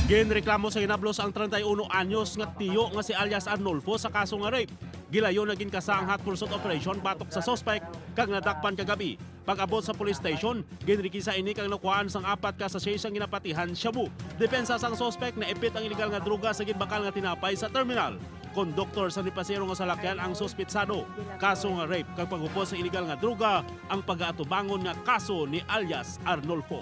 Ginreklamo sa hinablos ang 31 anyos nga Tiyo nga si alias Arnulfo sa kaso nga rape. Gilayon naging kasa ang hot pursuit operation batok sa suspect kag nadakpan kagabi. Pag-abot sa police station, ginrikisa ini kang nakuhaan sang 4 ka sa sang ginapatihan shabu. Depensa sang suspect na ipit ang illegal nga droga sa ginbakal nga tinapay sa terminal. Konduktor sa nipasero nga salakyan ang suspitsado. Kaso nga rape kag pag-upos sa illegal nga droga ang pag-aatubangon nga kaso ni alias Arnulfo.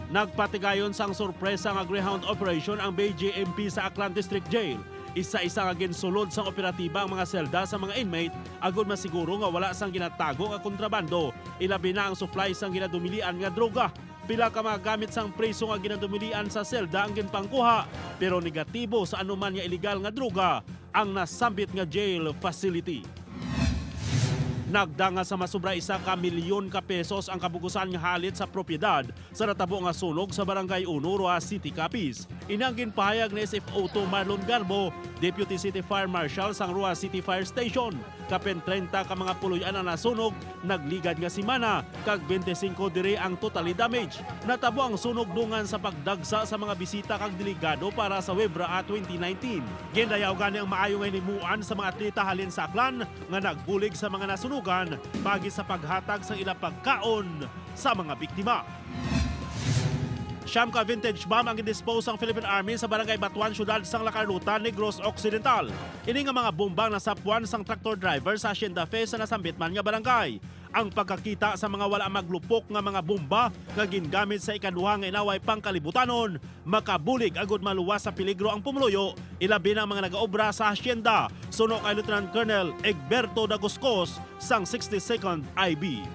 Nagpatigayon sang sorpresa nga Greyhound operation ang BJMP sa Aklan District Jail. Isa-isa nga ginsulod sang operatiba ang mga selda sa mga inmate agud masiguro nga wala sang ginatago nga kontrabando, ilabi na ang supply sang ginadumilian nga droga. Pila ka mga gamit sang preso nga ginadumilian sa selda ang ginpangkuha, pero negatibo sa anuman nga illegal nga droga ang nasambit nga jail facility. Nagdanga sa masubra 1 milyon ka pesos ang kabugusan nga halit sa propiedad sa natabo nga sunog sa Barangay 1, Roa City, Capiz. Inang ginpahayag ni SFO2 Marlon Garbo, Deputy City Fire Marshal sang Roa City Fire Station. Kapin 30 ka mga puloy-an na nasunog, nagligad nga simana, kag 25 dire ang totally damage. Natabo ang sunog dungan sa pagdagsa sa mga bisita kag delegado para sa Webra 2019. Gindayaw gani ang maayo nga himuan sa mga atleta halin sa Aklan nga nagbulig sa mga nasunugan pagi sa paghatag sa ilang pagkaon sa mga biktima. Siyam ka vintage bomb ang gindispose ang Philippine Army sa Barangay Batuan, Syudad sang Lacarluta, Negros Occidental. Ini nga mga bombang nasapwan sang traktor driver sa Hacienda Fe sa nasambit man nga barangay. Ang pagkakita sa mga wala maglupok nga mga bomba nga gingamit sa ikaduha nga inaway pangkalibutanon, makabulig agud maluwas sa peligro ang pumuluyo, ilabi na ang mga nagaobra sa Hacienda. Suno kay Lieutenant Colonel Egberto Dagoscos sang 62nd IB.